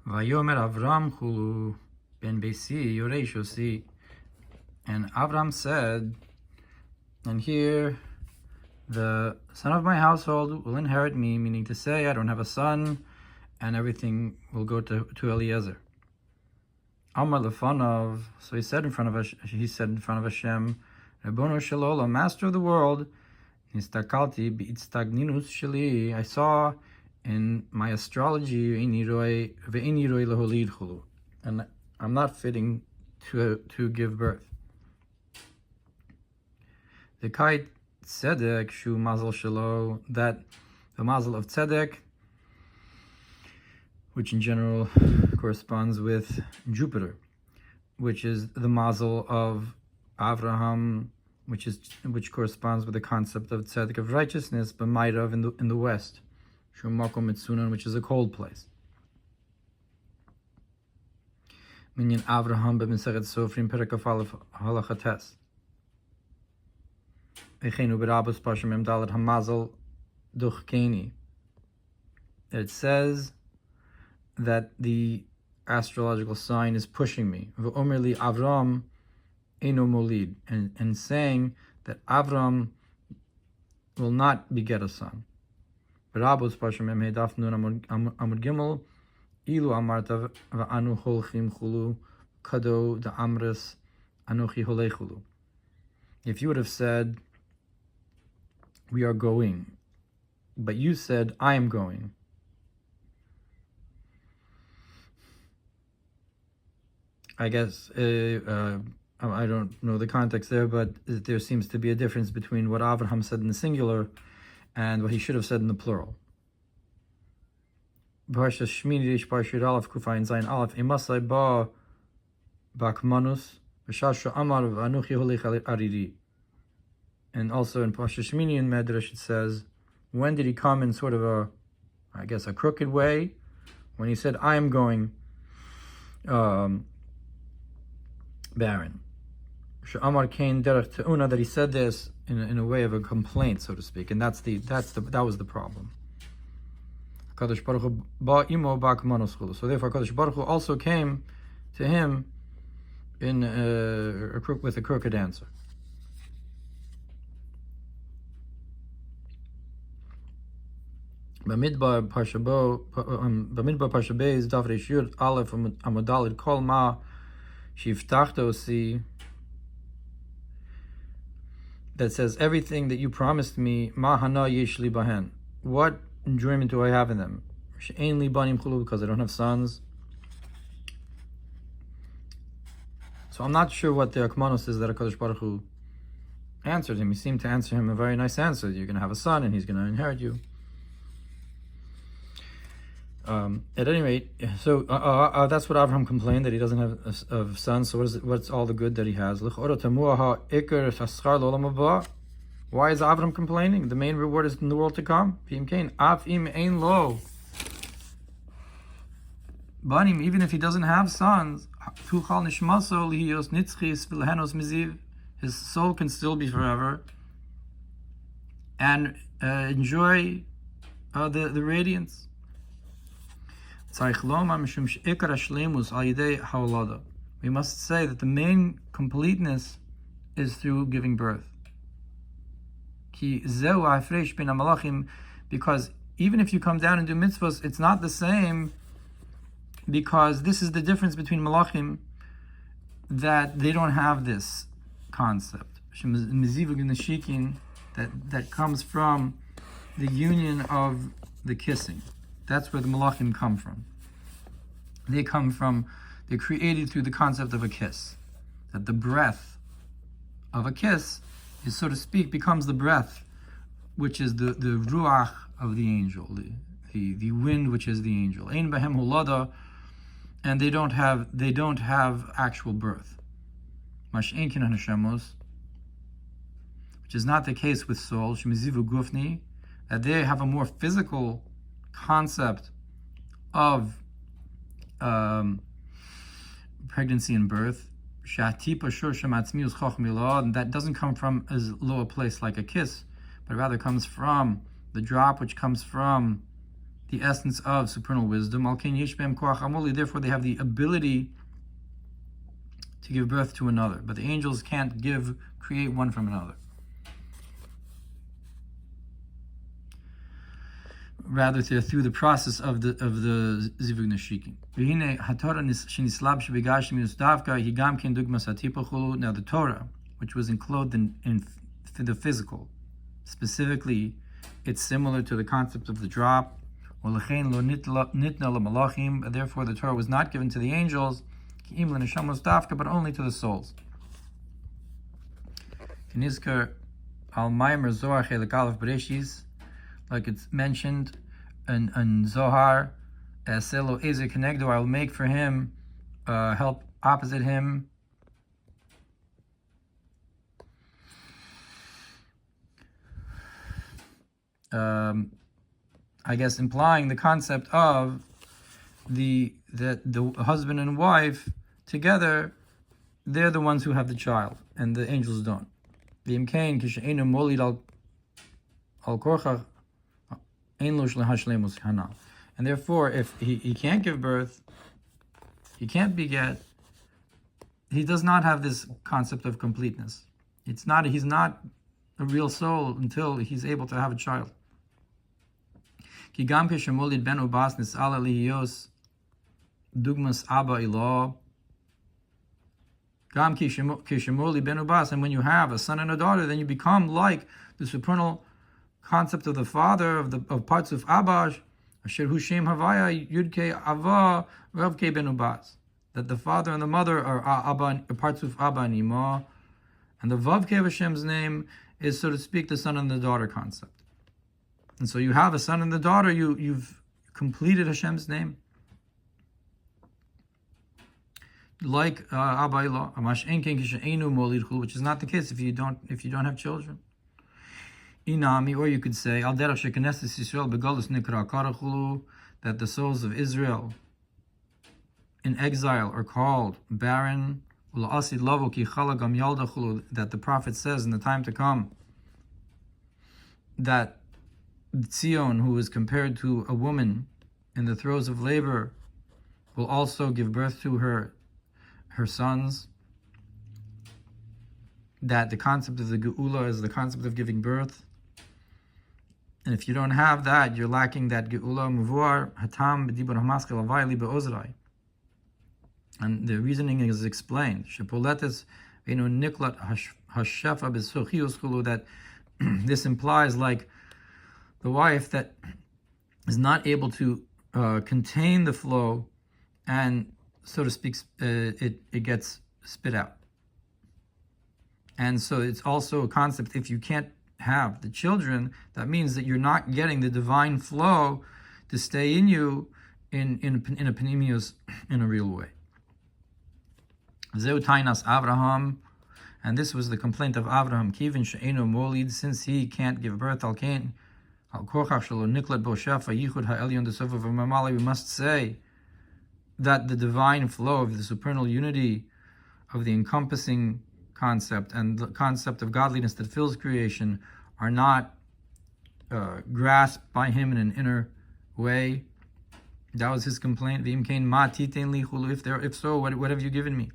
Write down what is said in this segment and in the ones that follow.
ויאמר אברם חולו ben ביתי יורש אותי. And Avraham said, and here the son of my household will inherit me, meaning to say I don't have a son and everything will go to Eliezer. Amar lefanov, so he said in front of Hashem, Rabbono shel olam, master of the world, nistakalti bi'itstagninus sheli, I saw in my astrology ve'ini roi leholid chulu, and I'm not fitting to give birth. The kite tzedek shu mazel shelo, that the mazel of tzedek, which in general corresponds with Jupiter, which is the mazel of Avraham, which corresponds with the concept of tzedek, of righteousness, but Mairav in the west, shu makom mitzunan, which is a cold place. Minyan Avraham b'Mesechet Sofrim Perek Aleph Halacha Tes. Echenu b'Rabbos Parsha Mem Dalet Hamazel Duchkeni. It says that the astrological sign is pushing me. V'omer li Avraham eno molid, and saying that Avraham will not beget a son. B'Rabbos Parsha Mem He Daf Nun Amud Gimel. Ilu amarta va'anu holchim chulu kado da'amres anochi holechulu. If you would have said, we are going, but you said, I am going, I guess, I don't know the context there, but there seems to be a difference between what Avraham said in the singular and what he should have said in the plural. Prasha Shmini Rish Parshir Aleph Kufayin Zayin Aleph Emasai Ba Bakmanus V'Shasha Amar V'Anuchi Holech Ariri. And also in Prasha Shmini in Medrash it says, when did he come in sort of a crooked way? When he said, I am going barren. Amar Kain Derech Te'una, that he said this in a way of a complaint, so to speak, and that was the problem. Kadosh Baruch Hu ba imo ba kmanos chulu. So therefore, Kadosh Baruch Hu also came to him in with a crooked answer. Bamidbar Parsha Beis Daf Reish Yud Aleph Amud Daled Kol Ma Shiftachta Osi, that says, everything that you promised me, Ma Hana Yeshli Bahen, what enjoyment do I have in them? Because I don't have sons. So I'm not sure what the Akmanos is that HaKadosh Baruch Hu answered him. He seemed to answer him a very nice answer. You're going to have a son and he's going to inherit you. At any rate, so that's what Avraham complained, that he doesn't have a son. So what's all the good that he has? Why is Avraham complaining? The main reward is in the world to come. Even if he doesn't have sons, his soul can still be forever and enjoy the radiance. We must say that the main completeness is through giving birth. Because even if you come down and do mitzvos, it's not the same, because this is the difference between malachim, that they don't have this concept that comes from the union of the kissing. That's where the malachim come from. They're created through the concept of a kiss. That the breath of a kiss is, so to speak, becomes the breath, which is the ruach of the angel, the wind, which is the angel. Ein behem hulada, and they don't have actual birth. Mash'en kin haneshamos, which is not the case with soul. Shemizivu gufni, that they have a more physical concept of pregnancy and birth. And that doesn't come from as low a place like a kiss, but rather comes from the drop which comes from the essence of supernal wisdom. Therefore, they have the ability to give birth to another, but the angels can't create one from another. Rather, through the process of the zivug neshikim. Now, the Torah, which was enclosed in the physical, specifically, it's similar to the concept of the drop. Therefore, the Torah was not given to the angels, but only to the souls. Like it's mentioned in Zohar, I will make for him help opposite him. I guess implying the concept of that the husband and wife together, they're the ones who have the child, and the angels don't. And therefore, if he can't give birth, he can't beget, he does not have this concept of completeness. He's not a real soul until he's able to have a child. And when you have a son and a daughter, then you become like the supernal concept of the father of parts of Abba, that the father and the mother are parts of Abba and Ima, and the Vavke of Hashem's name is, so to speak, the son and the daughter concept. And so you have a son and the daughter, you've completed Hashem's name. Like Abba Ilah, which is not the case if you don't have children. Inami, or you could say that the souls of Israel in exile are called barren. That the prophet says in the time to come that Zion, who is compared to a woman in the throes of labor, will also give birth to her sons. That the concept of the Geula is the concept of giving birth. And if you don't have that, you're lacking that Geula Muvuar Hatam B'dibur Hamaskel Avayli Be'ozrai. And the reasoning is explained. Shepoletes Veinu Niklat Hashefa B'Sochius Chulu, that this implies like the wife that is not able to contain the flow, and so to speak, it gets spit out. And so it's also a concept, if you can't have the children, that means that you're not getting the divine flow to stay in you in a panemius, in a real way. Zeu tainas Avraham, and this was the complaint of Avraham, kivin she'enu molid, since he can't give birth, al kain al korchach shelo niklat bo shafa yichud ha'elyon desofa v'mamali. We must say that the divine flow of the supernal unity of the encompassing concept and the concept of godliness that fills creation are not grasped by him in an inner way. That was his complaint. If so, what have you given me?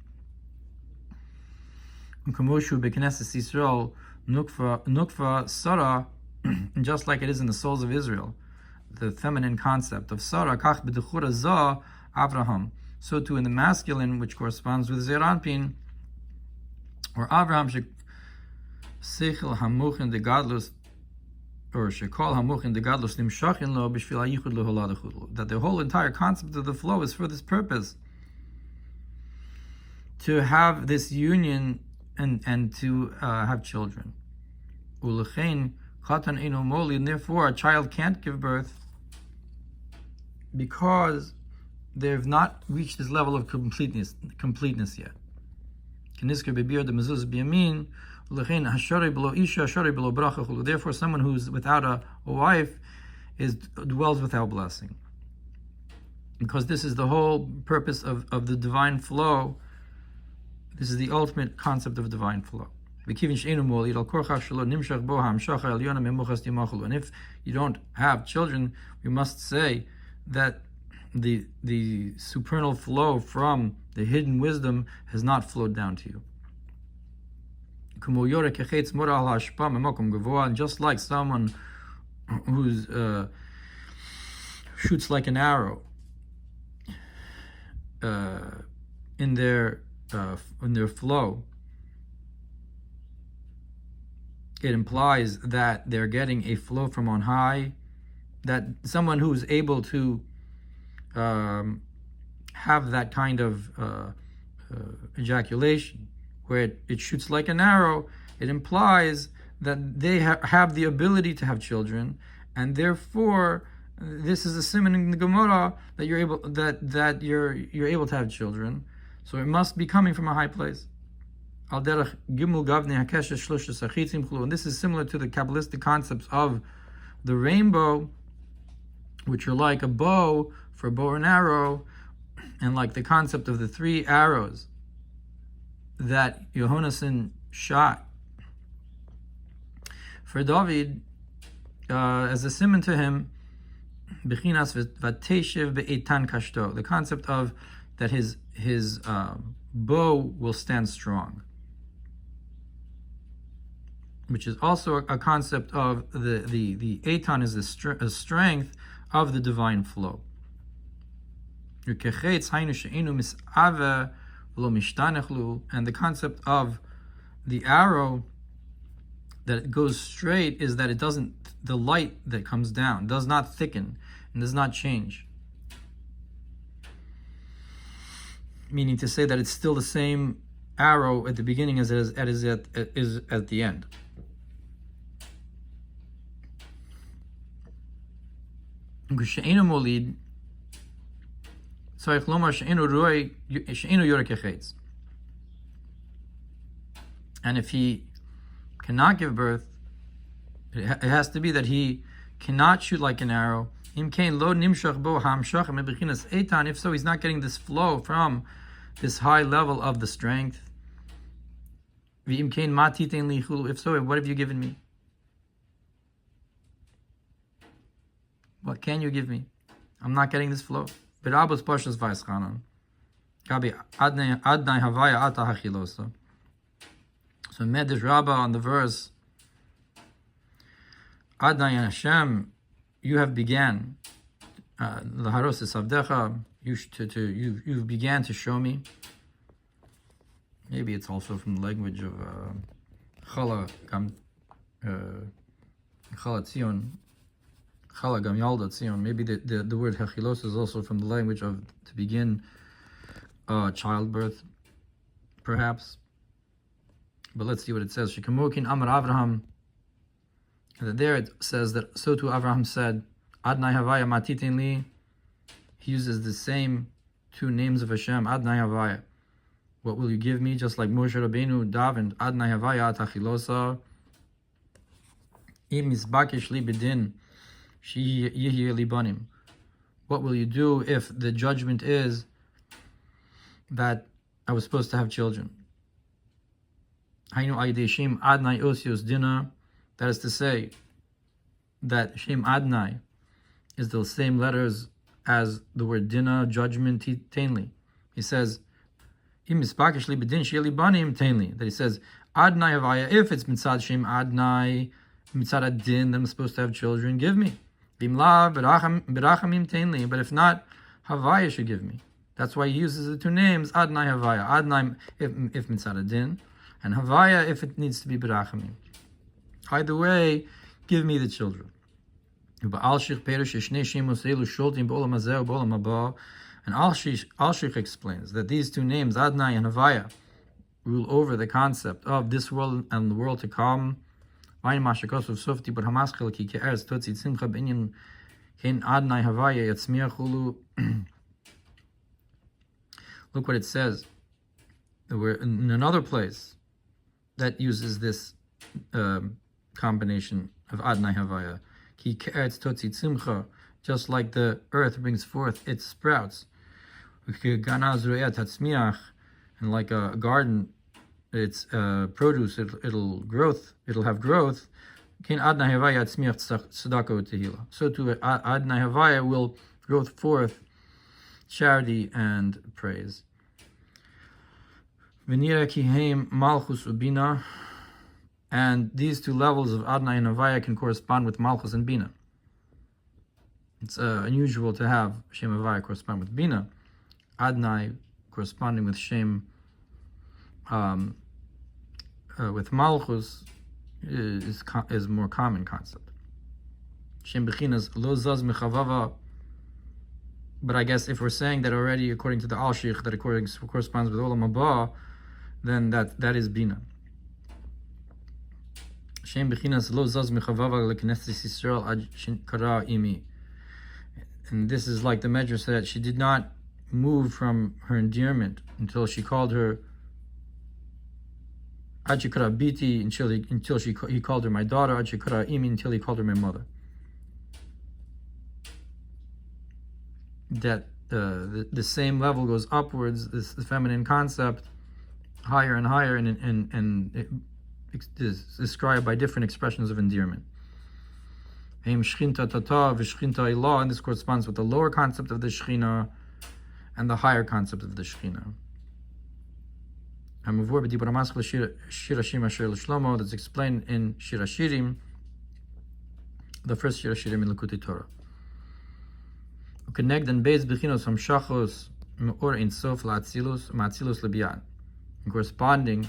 Just like it is in the souls of Israel, the feminine concept of Sarah, Avraham, so too in the masculine, which corresponds with Zeranpin, or Avraham, Seichel Hamuchin de Gadlus, or Shekol Hamuchin de Gadlus Nimshachin Lo Bishvil Hayichud Lo Holadachud, that the whole entire concept of the flow is for this purpose, to have this union and to have children. Ulechein Chatan Eino Moli, and therefore a child can't give birth because they've not reached this level of completeness yet. Therefore, someone who's without a wife dwells without blessing. Because this is the whole purpose of the divine flow. This is the ultimate concept of divine flow. And if you don't have children, we must say that the supernal flow from the hidden wisdom has not flowed down to you. And just like someone who's shoots like an arrow in their flow, it implies that they're getting a flow from on high, that someone who's able to have that kind of ejaculation, where it shoots like an arrow, it implies that they have the ability to have children, and therefore this is a simon in the Gemara that you're able to have children. So it must be coming from a high place. And this is similar to the Kabbalistic concepts of the rainbow, which are like a bow for a bow and arrow, and like the concept of the 3 arrows that Yohanan shot for David as a simon to him, the concept of that his bow will stand strong, which is also a concept of the eitan is a strength of the divine flow. And the concept of the arrow that it goes straight is that the light that comes down does not thicken and does not change. Meaning to say that it's still the same arrow at the beginning as it is at the end. And if he cannot give birth, it has to be that he cannot shoot like an arrow. If so, he's not getting this flow from this high level of the strength. If so, what have you given me? What can you give me? I'm not getting this flow. So Medrash Rabbah on the verse Adnai Hashem, you have began laharos esavdecha, you began to show me. Maybe it's also from the language of Chala Tzion, Chala Gam Yalda Tzion. Maybe the word Hechilos is also from the language of to begin childbirth, perhaps. But let's see what it says. Shekamokin Amar Avraham. And there it says that so too Avraham said, Adnai Havaya Matitin Li. He uses the same 2 names of Hashem, Adnai Havaya. What will you give me? Just like Moshe Rabbeinu davened, Adnai Havaya Atachilosa. Im Misbakish Li Bidin. Shi Yihi Libanim. What will you do if the judgment is that I was supposed to have children? Hainu Aydei Shem Adnai Osios Dina. That is to say, that Shem Adnai is the same letters as the word Dina, judgment, Tainli. He says, that he says, Adnai Havaya, if it's Mitzad Shem Adnai, Mitzad Adin, then I'm supposed to have children, give me. But if not, Havaya should give me. That's why he uses the 2 names, Adnai Havaya. Adnai if Mitzad Adin, and Havaya if it needs to be Berachamim. Either way, give me the children. And Al-Shich explains that these 2 names, Adnai and Havaya, rule over the concept of this world and the world to come. Look what it says. We're in another place that uses this combination of Adnai Havaya. Ki ke'eretz totzi tzimcha, just like the earth brings forth its sprouts. And like a garden, its produce, it'll have growth. So too Adnai Havaya will go forth charity and praise. V'nira ki heim malchus ubina, and these two levels of Adonai and Havaya can correspond with malchus and bina. It's unusual to have Shem Havaya correspond with bina. Adonai corresponding with Shem with malchus is more common concept. Shem bechinas lo zaz mechavava. But I guess if we're saying that already, according to the Al-Shich, that it corresponds with Olam Haba, then that is bina. Shem bechinas lo zaz mechavava leknesses Yisrael ad kara imi. And this is like the Medrash that she did not move from her endearment until she called her ad kara Biti, until he called her my daughter, ad kara imi, until he called her my mother. That the same level goes upwards, this feminine concept, higher and higher, and it is described by different expressions of endearment. And this corresponds with the lower concept of the Shechina and the higher concept of the Shechina. That's explained in Shir HaShirim, the first Shir HaShirim in Likutei Torah. Corresponding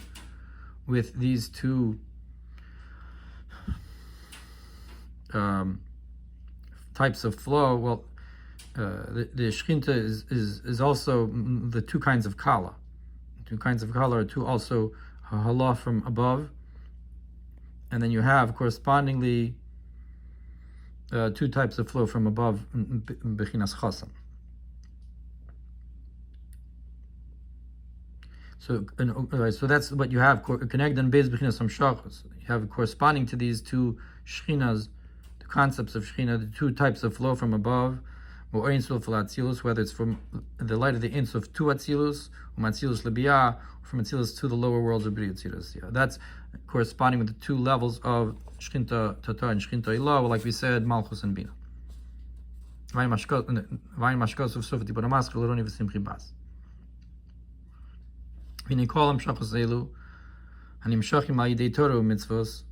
with these two types of flow, well, the Shechinta is also the two kinds of Kala. Two kinds of Kala are two also Hala from above, and then you have correspondingly two types of flow from above, bechinas chasam. So that's what you have. Connect and base bechinas hamshachos. You have corresponding to these two shchinas, the concepts of shchina, the two types of flow from above, whether it's from the light of the Ein Sof to Atzilus, or Atzilus lebiyah, from Atzilus to the lower worlds of Bri Yitzirus. That's corresponding with the two levels of Shchinta Tata and Shchinta Ilah, like we said, Malchus and Bina. Vayin mashkos of Sofet Ibn Amask, L'roni v'simchi bas. V'nikolam shachos elu, hanim shachim al yidei Torah mitzvos,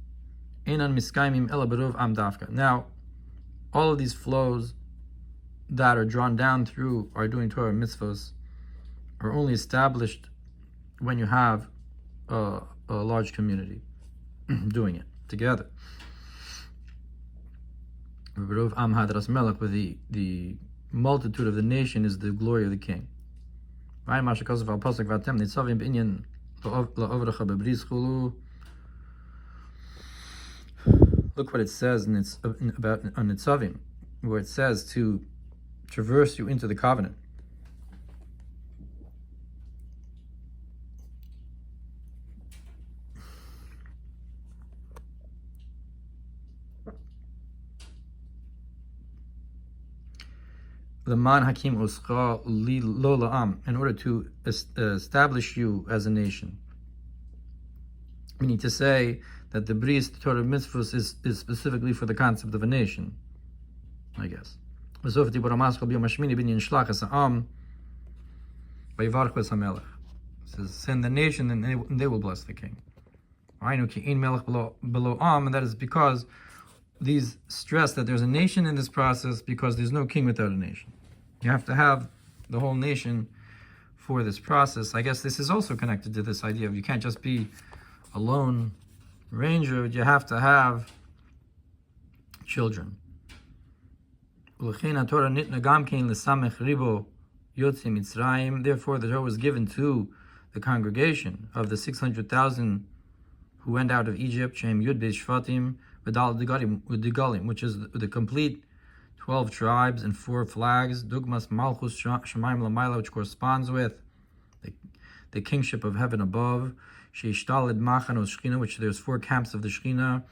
einan miskaimim ela berov am dafka. Now, all of these flows that are drawn down through our doing Torah mitzvos are only established when you have a large community doing it together. With the multitude of the nation is the glory of the king. Look what it says about Nitzavim, where it says to traverse you into the covenant. L'man hakim oscha li lo la'am, in order to establish you as a nation. Meaning to say that the bris, the Torah mitzvos, is specifically for the concept of a nation, I guess. Send the nation and they will bless the king. And that is because these stress that there's a nation in this process, because there's no king without a nation. You have to have the whole nation for this process. I guess this is also connected to this idea of you can't just be a lone ranger, you have to have children. Therefore, the Torah was given to the congregation of the 600,000 who went out of Egypt, which is the complete 12 tribes and 4 flags, Dugmas Malchus Shemaim Lamaila, which corresponds with the kingship of heaven above, Sheishtalid Machanos Shechina, which there's 4 camps of the Shechina,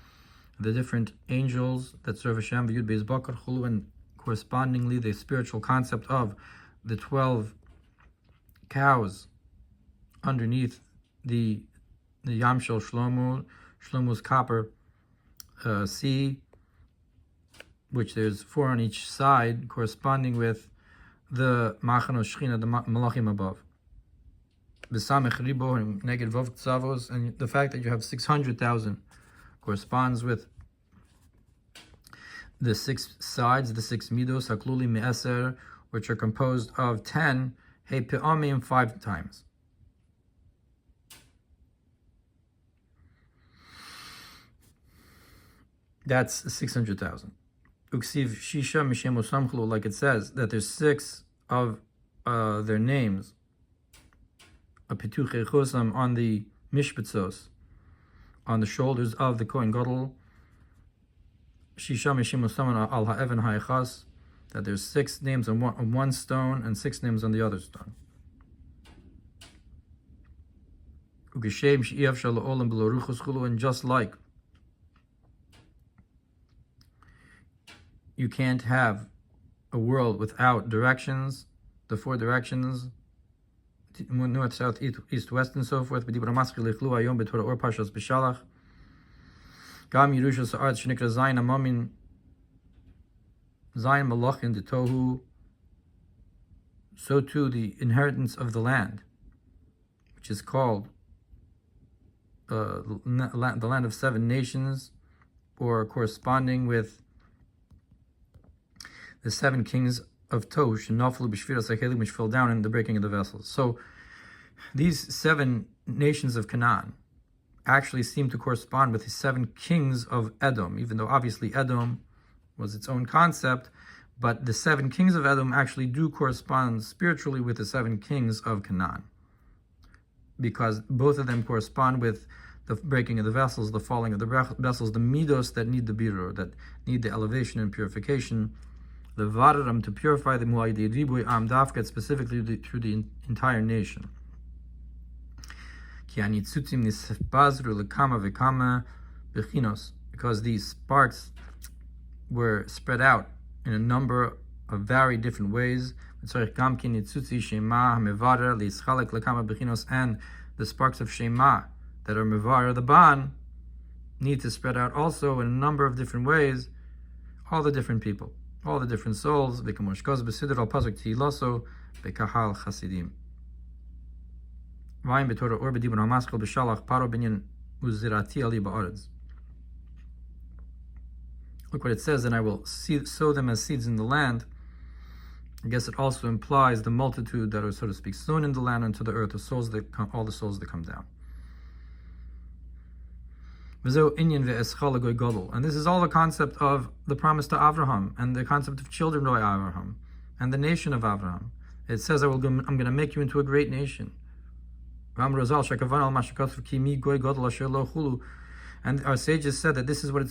the different angels that serve Hashem, Yud Beis Bakar Chulu, and correspondingly the spiritual concept of the 12 cows underneath the Yamshel Shlomo's copper sea, which there's 4 on each side, corresponding with the Machanos Shechina, the Malachim above. B'samech ribo neged vov tzavos, and the fact that you have 600,000 corresponds with the 6 sides, the 6 midos, hakluli me'eser, which are composed of 10, hey pe'amim, 5 times. That's 600,000. Uksiv shisha mishem usamchlu, like it says that there's 6 of their names, a pituch echosam, on the mishpatzos, on the shoulders of the Kohen Gadol. Shisha mishem usamchlu al ha'evan ha'echas, that there's 6 names on one stone and 6 names on the other stone. Ugeshem she'iev shal olam below ruchos chulu, and just like you can't have a world without directions, the 4 directions, north, south, east, west, and so forth. Gam Yerusha Sa'art Shnikra Zayin Amamin Zayin Malachin the Tohu. So too the inheritance of the land, which is called the land of 7 nations, or corresponding with the 7 kings of Tohu, Shenaflu B'Shviras HaKelim, which fell down in the breaking of the vessels. So these 7 nations of Canaan actually seem to correspond with the 7 kings of Edom, even though obviously Edom was its own concept, but the 7 kings of Edom actually do correspond spiritually with the 7 kings of Canaan, because both of them correspond with the breaking of the vessels, the falling of the vessels, the midos that need the birur, that need the elevation and purification, the vararam, to purify the mu'aydi ribuy am dafkat, specifically through the entire nation. Because these sparks were spread out in a number of very different ways, and the sparks of Shema that are mevar, the ban, need to spread out also in a number of different ways, all the different people, all the different souls. This Look what it says, and I will sow them as seeds in the land. I guess it also implies the multitude that are, so to speak, sown in the land unto the earth, the souls that come, all the souls that come down. And this is all the concept of the promise to Avraham, and the concept of children of Avraham, and the nation of Avraham. It says, I'm going to make you into a great nation. And our sages said that this is what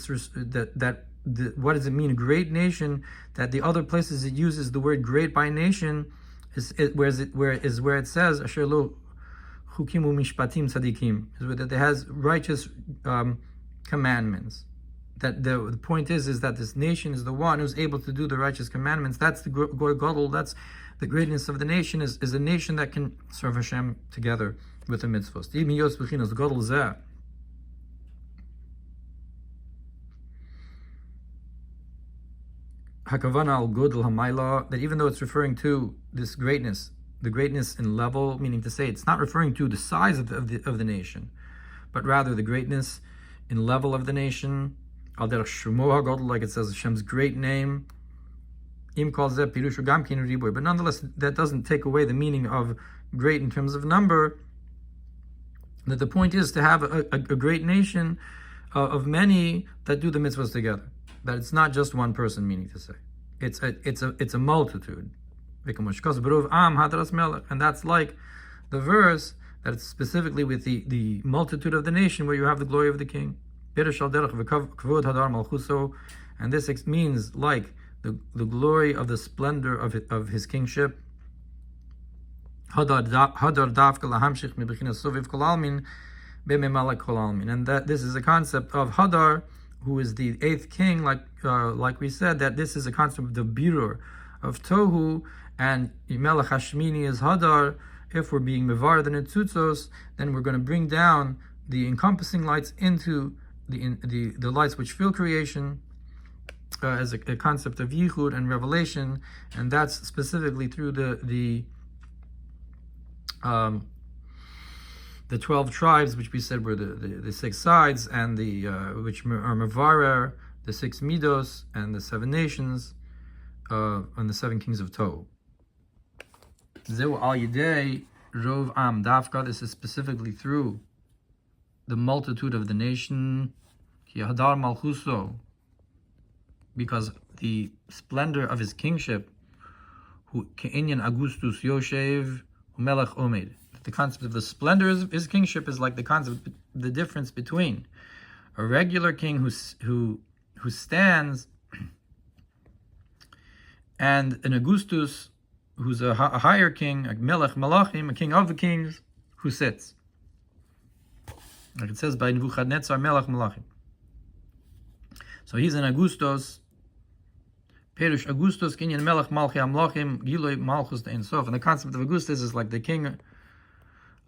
what does it mean, great nation? That the other places it uses the word great by nation is where it says asher lo chukimu mishpatim tzadikim, is where that it has righteous commandments. That the point is that this nation is the one who's able to do the righteous commandments. That's the goy gadol. That's the greatness of the nation. Is a nation that can serve Hashem together with the mitzvos. The gadol zeh. Hakavana al Godel Hamayla, that even though it's referring to this greatness, the greatness in level, meaning to say it's not referring to the size of the nation, but rather the greatness in level of the nation. Al derech Shemo HaGodel, like it says, Hashem's great name. Im kol zeh pirushu gam kin riboy. But nonetheless, that doesn't take away the meaning of great in terms of number. That the point is to have a great nation of many that do the mitzvahs together. That it's not just one person, meaning to say it's a multitude. And that's like the verse that it's specifically with the multitude of the nation, where you have the glory of the king. And this means like the glory of the splendor of his kingship. And that this is a concept of Hadar, who is the 8th king, like we said, that this is a concept of the birur of Tohu, and Melech Hashmini is Hadar. If we're being mevar the netzutzos, then we're going to bring down the encompassing lights into the lights which fill creation, as a concept of yichud and revelation, and that's specifically through the 12 tribes, which we said were the 6 sides, and the which are mevarer, the 6 midos, and the 7 nations, and the 7 kings of Tohu. Zeu al yidei rov am dafka. This is specifically through the multitude of the nation, ki hadar malchuso, because the splendor of his kingship, hu ke'inyan Augustus Yoshev umelech omed. The concept of the splendor of his kingship is like the concept, the difference between a regular king who stands and an Augustus who's a higher king, a melech malachim, a king of the kings, who sits. Like it says by Nebuchadnezzar melech malachim. So he's an Augustus. Perush Augustus kinyan melech malchi amlachim giloi malchus ein sof. And the concept of Augustus is like the king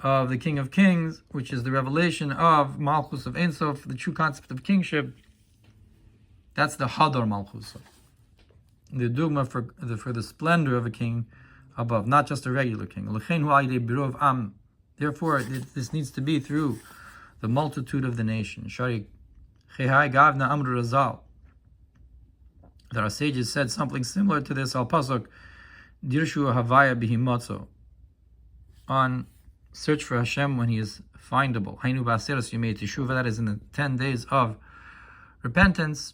of kings, which is the revelation of malchus of ein sof, the true concept of kingship. That's the hadar malchus, the dogma for the splendor of a king above, not just a regular king. Therefore, this needs to be through the multitude of the nation. That our sages said something similar to this al pasuk dirshu havaya bihimotzo, on search for Hashem when he is findable. Hainu ba'aseres yemei teshuva, that is in the 10 days of repentance.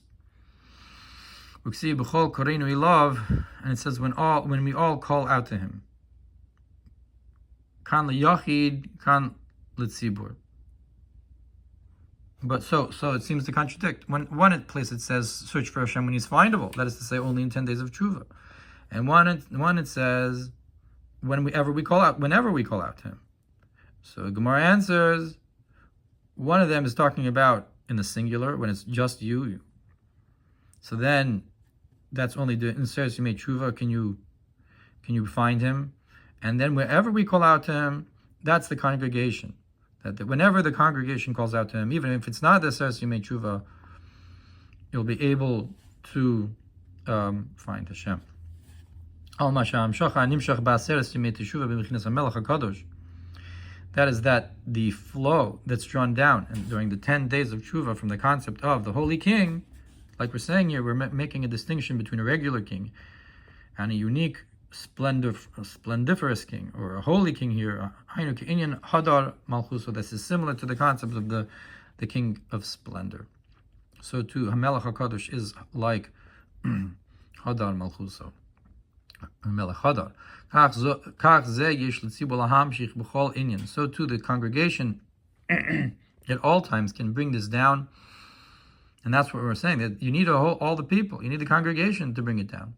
Uksi b'chol koreinu ilav, and it says when we all call out to him. Kan liyachid, kan litzibur. But so it seems to contradict. One place it says search for Hashem when he's findable. That is to say, only in 10 days of tshuva. And one it says whenever we call out to him. So Gemara answers, one of them is talking about in the singular when it's just you. So then that's only in says you made tshuva. Can you find him? And then wherever we call out to him, that's the congregation. That whenever the congregation calls out to him, even if it's not the says you made tshuva, you'll be able to find Hashem. That is that the flow that's drawn down and during the 10 days of tshuva from the concept of the holy king, like we're saying here, we're making a distinction between a regular king and a unique splendiferous king, or a holy king here. Hadar Malchuso. This is similar to the concept of the king of splendor. So too, Hamelech HaKadosh is like Hadar Malchuso. Hamelech Hadar. So too, the congregation at all times can bring this down. And that's what we're saying, that you need all the people, you need the congregation to bring it down.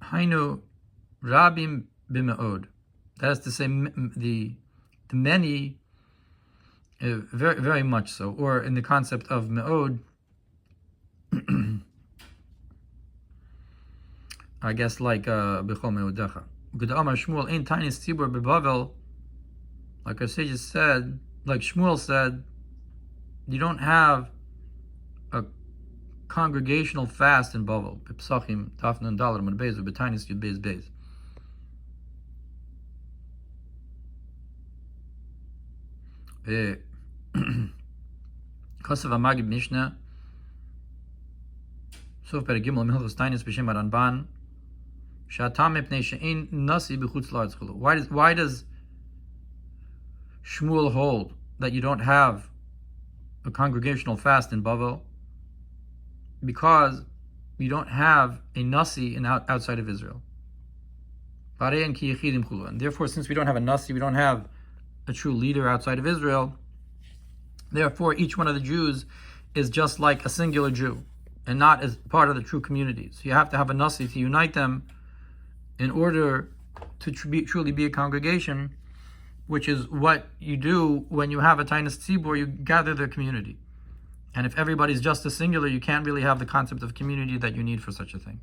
Hainu rabim b'me'od. That is to say, the many, very, very much so. Or in the concept of me'od, I guess like b'chol me'odecha. G'da'amar Shmuel ein tainis tzibur b'Bavel. Like our sages said, like Shmuel said, you don't have a congregational fast in Bavel. Psachim tafnan dalar man beis ubetainis yud beis. Kosev Amagid Mishnah. Sof per Gimel Milchos Tainis b'Shem Aranban. Shatam mepnei she'ein nasi b'chutz la'aretz chulu. Why does Shmuel hold that you don't have a congregational fast in Bavel? Because you don't have a nasi outside of Israel. And therefore, since we don't have a nasi, we don't have a true leader outside of Israel, therefore each one of the Jews is just like a singular Jew and not as part of the true community. So you have to have a nasi to unite them in order to truly be a congregation, which is what you do when you have a tainis tzibur, you gather the community. And if everybody's just a singular, you can't really have the concept of community that you need for such a thing.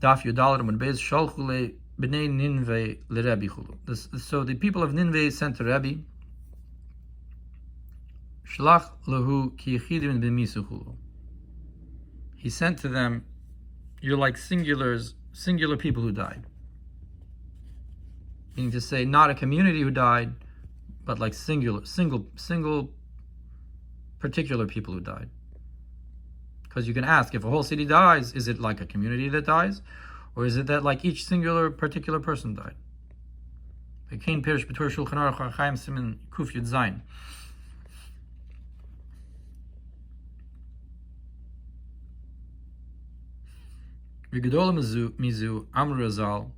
Daf Yudalad Amud Beis Shalchu b'nei Ninveh l'Rebbe chulu. So the people of Ninveh sent to Rebbe, Shlach lahu ki yechidim b'misu chulu. He sent to them, you're like singular people who died. Meaning to say, not a community who died, but like single particular people who died. Because you can ask, if a whole city dies, is it like a community that dies? Or is it that like each singular particular person died? Kein Pirish B'Torah Shulchan Aruch Chaim Siman Kuf Yud Zayin. V'gedola mizu Amru Razal.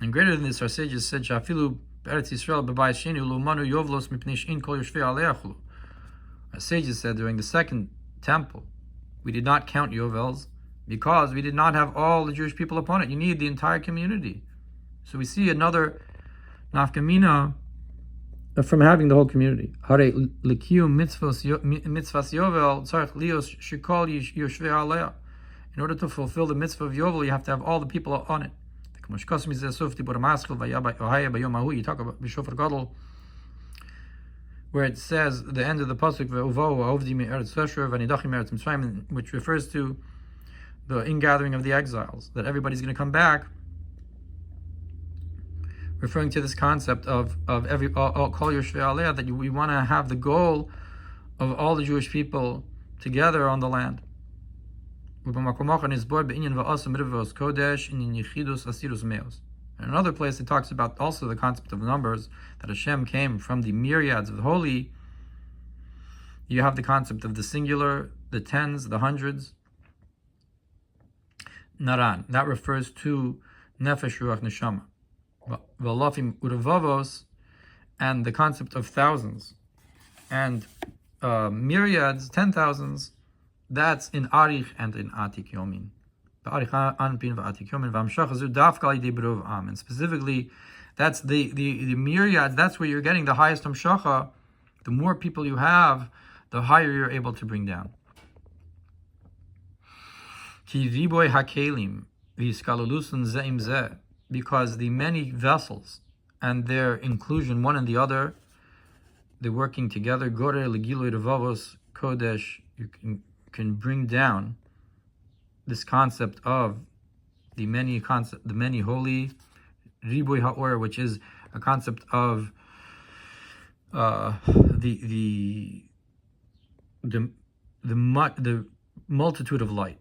And greater than this, our sages said, Shafilu Be'eretz Yisrael B'Bayis Sheni Ulumanu Yovlos Mipnei She'in Kol Yoshvei Alei Achulu. Our sages said during the second temple, we did not count Yovels because we did not have all the Jewish people upon it. You need the entire community. So we see another nafkamina from having the whole community. Hare l'kiyum mitzvos Yovel tzarich lios shekol yoshvei alei. In order to fulfill the mitzvah of Yovel, you have to have all the people on it. You talk about B'shofar Gadol, where it says the end of the pasuk, which refers to the ingathering of the exiles, that everybody's going to come back, referring to this concept of every kol yoshvei alei, that we want to have the goal of all the Jewish people together on the land. In another place, it talks about also the concept of numbers, that Hashem came from the myriads of the holy. You have the concept of the singular, the tens, the hundreds. Naran, that refers to nefesh, ruach, neshama. V'alafim urevavos, and the concept of thousands. And myriads, 10,000s, that's in Arich and in Atik Yomin. And specifically, that's the myriads, that's where you're getting the highest hamshacha. The more people you have, the higher you're able to bring down. Because the many vessels and their inclusion one in the other, they're working together. You can bring down this concept of the many holy riboy ha'or, which is a concept of the multitude of light,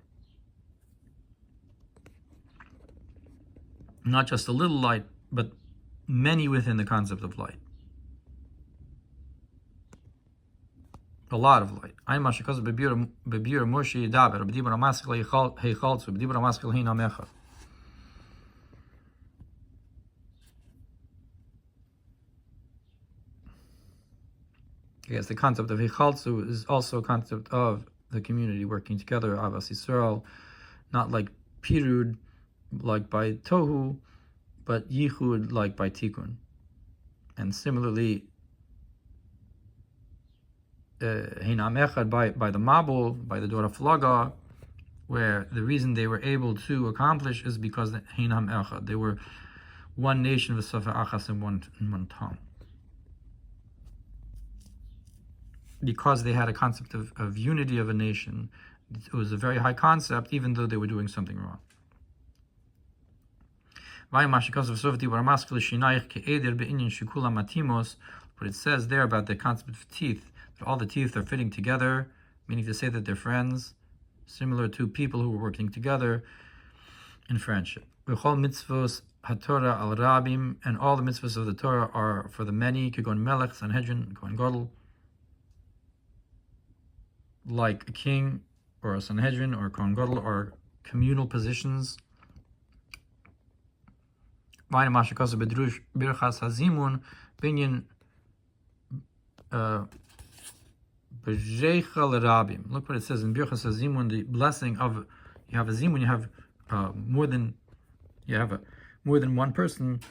not just a little light, but many within the concept of light. A lot of light. Yes, the concept of Hechaltzu is also a concept of the community working together, Avas Yisrael, not like Pirud, like by Tohu, but Yichud, like by Tikkun. And similarly, Hinam Echad by the Mabul, by the Dora Flaga, where the reason they were able to accomplish is because the Hinam Echad, they were one nation with Safa Achas in one tongue. Because they had a concept of unity of a nation, it was a very high concept, even though they were doing something wrong. What it says there about the concept of teeth, that all the teeth are fitting together, meaning to say that they're friends, similar to people who were working together in friendship. mitzvos haTorah al rabim, and all the mitzvos of the Torah are for the many, Kigon Melech, Sanhedrin, Kohen Gadol, like a king or a Sanhedrin or a Kohen Gadol, or communal positions. Look what it says in Birchas Hazimun, the blessing of, you have a zimun, you have more than one person,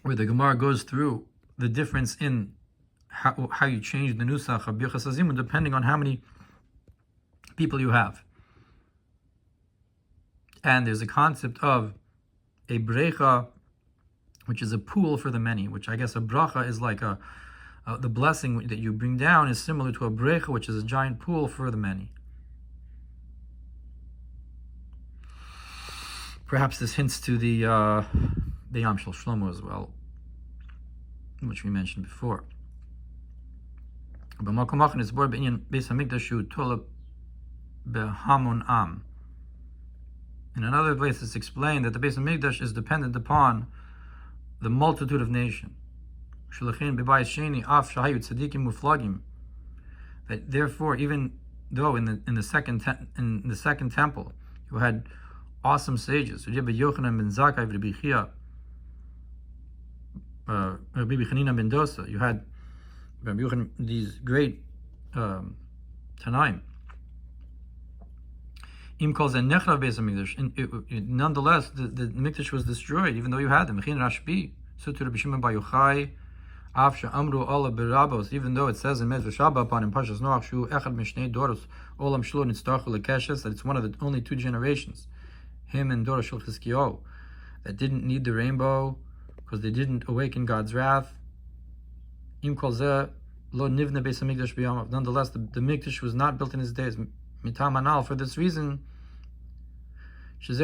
where the Gemara goes through the difference in how you change the nusach of Birchas Hazimun depending on how many people you have. And there's a concept of a brecha, which is a pool for the many, which I guess a bracha is like the blessing that you bring down is similar to a brecha, which is a giant pool for the many. Perhaps this hints to the Yam Shel Shlomo as well, which we mentioned before. In another place, it's explained that the Beis Hamikdash is dependent upon the multitude of nations. That therefore, even though in the second temple you had awesome sages, you had Yochanan ben Zakkai, Rabbi Chanina ben Dosa, you had these great Tanaim. Nonetheless, the Mikdash was destroyed, even though you had them. Even though it says in Medrash Rabbah upon in Parshas Noach that it's one of the only two generations, him and Dor Shel Chizkiyahu, that didn't need the rainbow because they didn't awaken God's wrath. Nonetheless, the Mikdash was not built in his days. For this reason, because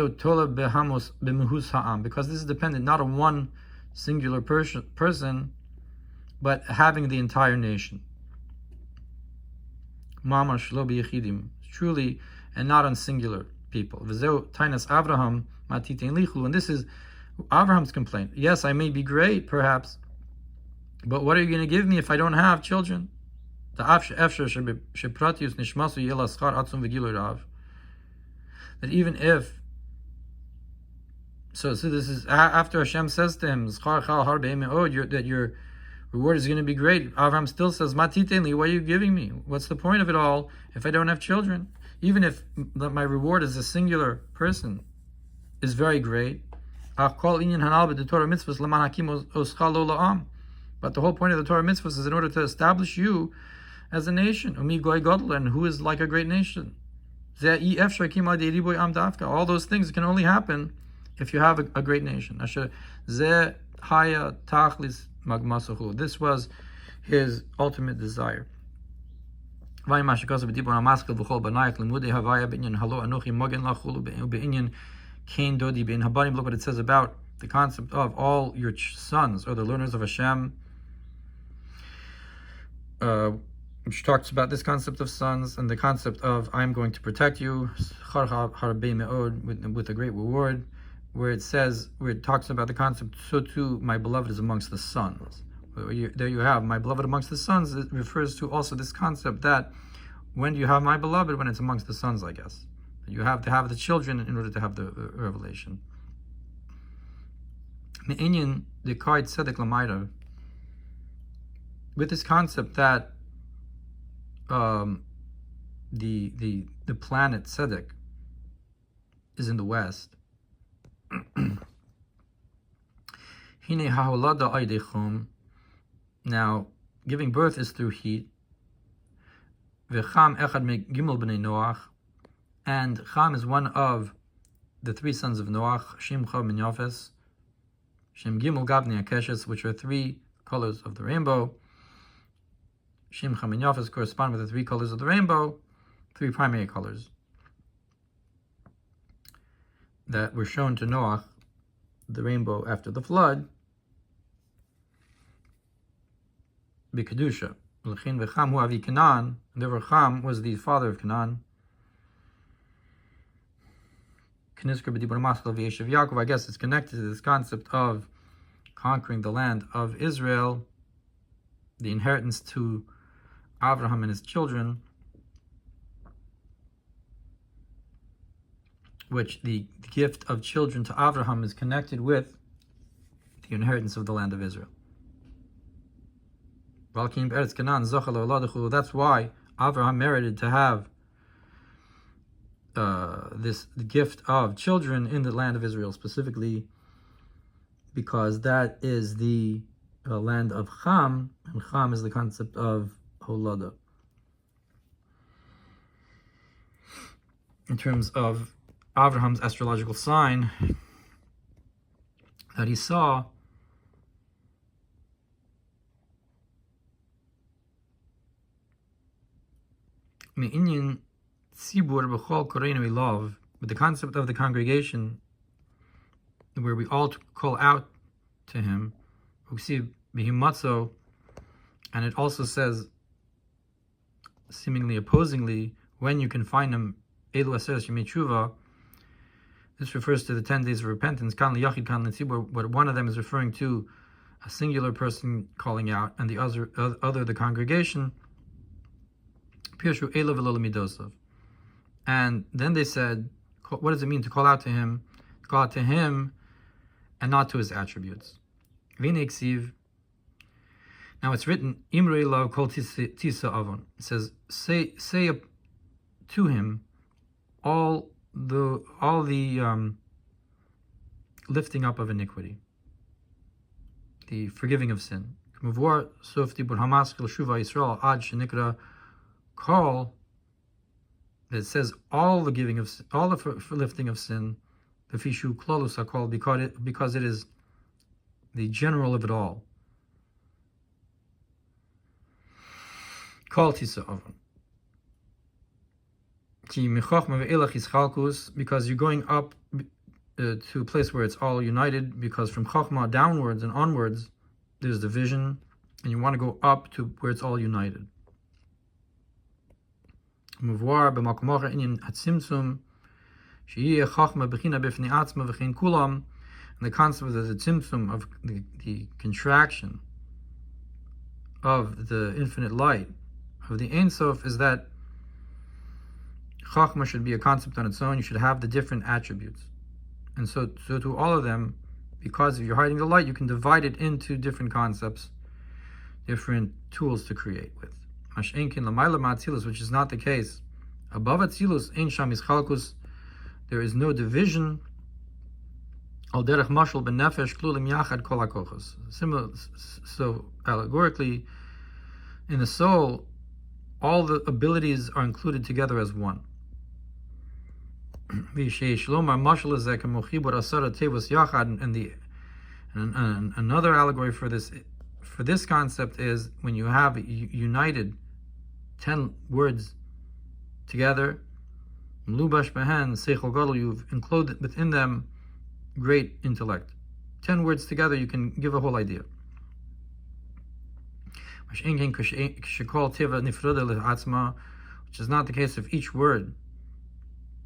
this is dependent not on one singular person, but having the entire nation. Truly, and not on singular people. And this is Avraham's complaint. Yes, I may be great, perhaps, but what are you going to give me if I don't have children? That even if, so this is after Hashem says to him that your reward is going to be great. Avraham still says, Matiteni, what are you giving me? What's the point of it all if I don't have children? Even if my reward as a singular person is very great. But the whole point of the Torah mitzvos is in order to establish you as a nation. And who is like a great nation? All those things can only happen if you have a great nation. This was his ultimate desire. What it says about the concept of all your sons or the learners of Hashem, which talks about this concept of sons and the concept of I'm going to protect you with a great reward, where it talks about the concept, so too my beloved is amongst the sons. There you have my beloved amongst the sons. It refers to also this concept that when do you have my beloved? When it's amongst the sons, I guess. You have to have the children in order to have the revelation. With this concept that the planet Tzedek is in the west. Now, giving birth is through heat. And Cham is one of the three sons of Noach, Shem, Cham, and Yafes. Shem Gimel Gabni Akeshes, which are three colors of the rainbow. Shem, Cham, and Yafes correspond with the three colors of the rainbow, three primary colors that were shown to Noach, the rainbow after the flood. B'kedusha, L'chin v'Cham hu avi Canaan, and therefore Cham was the father of Canaan. I guess it's connected to this concept of conquering the land of Israel, the inheritance to Avraham and his children, which the gift of children to Avraham is connected with the inheritance of the land of Israel. That's why Avraham merited to have this gift of children in the land of Israel specifically, because that is the land of Cham, and Cham is the concept of Holada. In terms of Avraham's astrological sign that he saw me'inyan tzibur b'chol koreinu ilav, with the concept of the congregation, where we all call out to him, and it also says, seemingly opposingly, when you can find him, elu aseres yemei tshuva. This refers to the 10 days of repentance. Kan liyachid, kan litzibur. But one of them is referring to a singular person calling out, and the other the congregation. Pirshu elu v'lo lemidosav. And then they said, what does it mean to call out to him? To call out to him and not to his attributes. V'nei ksiv. Now it's written, Imrei lav kol tisa avon. It says, say to him all the lifting up of iniquity, the forgiving of sin. That it says all the giving of sin, all the lifting of sin, the fishu klolus are called because it is the general of it all. Kol tisa avon. Because you're going up to a place where it's all united, because from Chokhmah downwards and onwards there's division, and you want to go up to where it's all united. And the concept of the tzimtzum, of the contraction of the infinite light of the Ein Sof, is that Chachma should be a concept on its own. You should have the different attributes. And so to all of them, because if you're hiding the light, you can divide it into different concepts, different tools to create with. Which is not the case. Above Atzilus, Ein Sham Ischalkus, there is no division. Al derech mashal benefesh klulim yachad kol hakochos. So allegorically, in the soul, all the abilities are included together as one. And another allegory for this concept is when you have united 10 words together, you've included within them great intellect. 10 words together, you can give a whole idea. Which is not the case if each word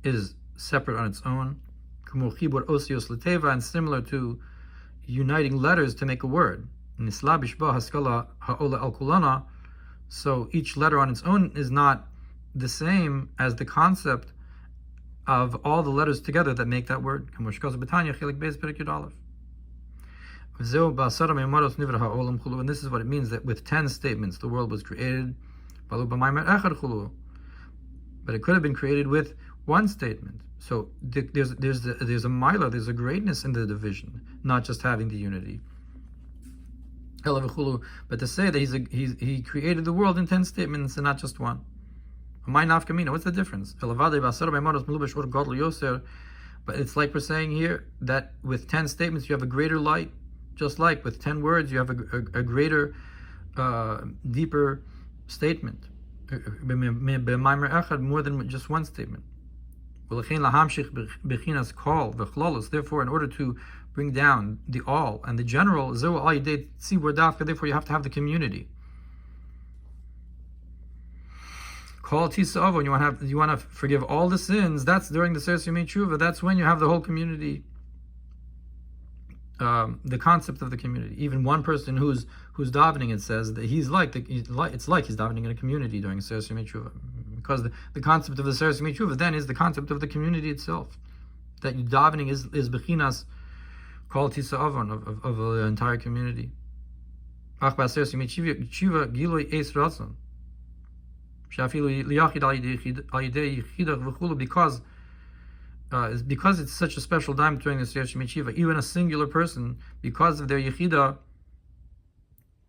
is separate on its own, and similar to uniting letters to make a word. So each letter on its own is not the same as the concept of all the letters together that make that word. And this is what it means, that with 10 statements the world was created, but it could have been created with one statement. So there's a milah, there's a greatness in the division, not just having the unity. But to say that he created the world in 10 statements and not just one. What's the difference? But it's like we're saying here that with 10 statements you have a greater light, just like with 10 words you have a greater, deeper statement. More than just one statement. Therefore, in order to bring down the all and the general, therefore you have to have the community. Call Tisa when you want to forgive all the sins. That's during the Seres Yemei Tshuva. That's when you have the whole community. The concept of the community. Even one person who's davening, it says that it's like he's davening in a community during Seres Yemei Tshuva, because the concept of the Seres Yemei Tshuva then is the concept of the community itself. That davening is bechinas kol tisa avon of the entire community. Ach b'Seres Yemei Tshuva giloi eis ratzon. Because it's such a special time during the Seres Yemei Tshuva, even a singular person, because of their yechida,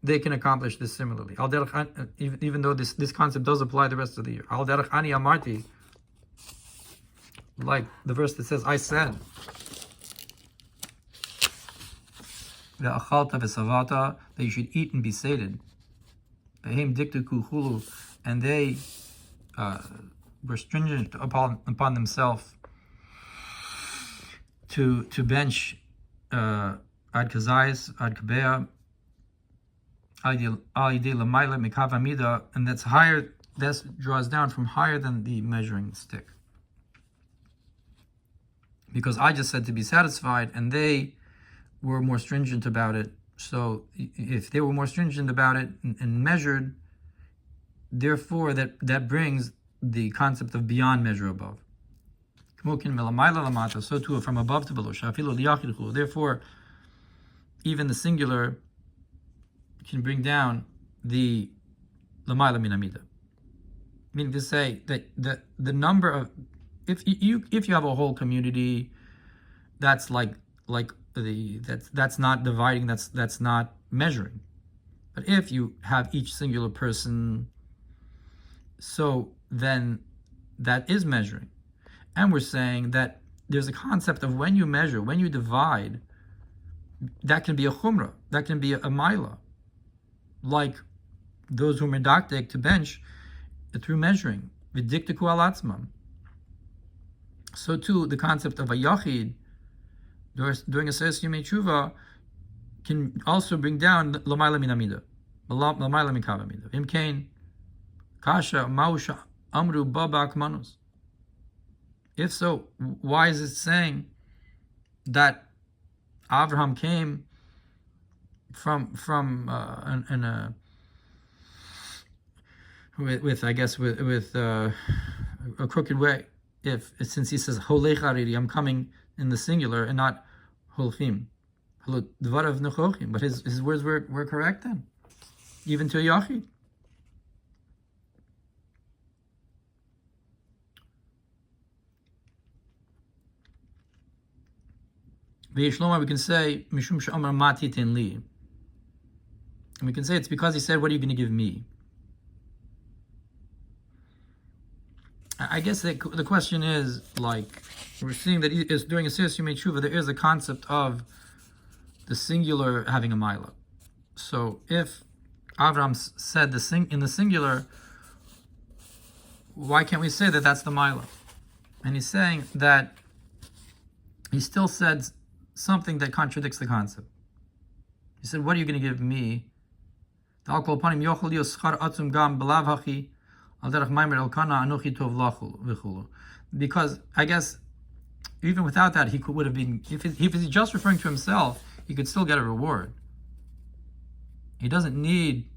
they can accomplish this similarly. Even though this concept does apply the rest of the year. Al derech ani amarti, like the verse that says, I said, that you should eat and be sated. And they were stringent upon themselves to bench ad kazayas, ad kabea, and that's higher, that draws down from higher than the measuring stick. Because I just said to be satisfied, and they were more stringent about it. So if they were more stringent about it and measured, therefore that brings the concept of beyond measure above. So too from above to below. Therefore, even the singular can bring down the lamayla min amida. Meaning to say that the number of, if you have a whole community, that's that's not dividing, that's not measuring. But if you have each singular person, so then that is measuring. And we're saying that there's a concept of when you measure, when you divide, that can be a chumrah, that can be a maila, like those who are medakdek to bench through measuring, v'diktiku al atzmam. So too, the concept of a yachid during a seis yemei tshuva can also bring down l'mayla min amida, l'mayla min kav amida. Im kain kasha mausha amru baba akmanus. If so, why is it saying that Avraham came from a crooked way? Since he says holech hariri, I'm coming in the singular and not holchim, dvarav nechochim, but his words were correct then, even to a yachid. We can say mishum she'amar ma titen li, and we can say it's because he said, "What are you going to give me?" I guess the question is, like, we're seeing that is during a seis yemei tshuva there is a concept of the singular having a maila. So if Avraham said in the singular, why can't we say that that's the maila? And he's saying that he still said something that contradicts the concept. He said, "What are you going to give me?" Because I guess even without that, he would have been, if he's just referring to himself, he could still get a reward. He doesn't need,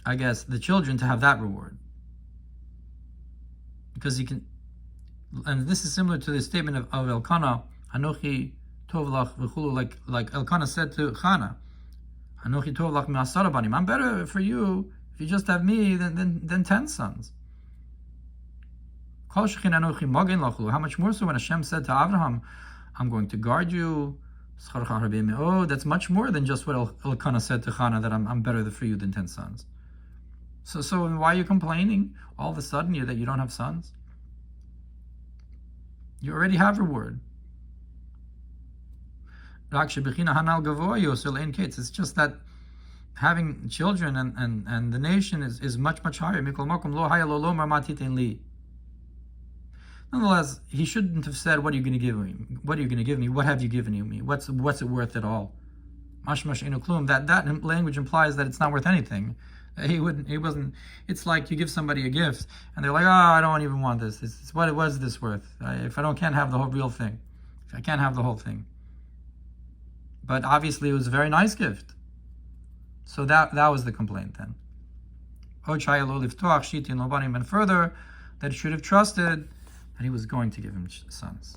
I guess, the children to have that reward. Because he can, and this is similar to the statement of Elkanah, Anochi tov lach v'chulu, like Elkanah said to Chana, Anochi tov lach me'asara banim, I'm better for you if you just have me than 10 sons. How much more so when Hashem said to Avraham, I'm going to guard you. Oh, that's much more than just what Elkanah said to Chana, that I'm better for you than 10 sons. So why are you complaining all of a sudden that you don't have sons? You already have reward. It's just that having children and the nation is much, much higher. Nonetheless, he shouldn't have said, "What are you going to give me? What are you going to give me? What have you given me? What's it worth at all?" That language implies that it's not worth anything. He wasn't. It's like you give somebody a gift and they're like, "Oh, I don't even want this. It's what it was this worth? If I can't have the whole real thing, if I can't have the whole thing." But obviously, it was a very nice gift. So that was the complaint then. And further, that he should have trusted that he was going to give him sons.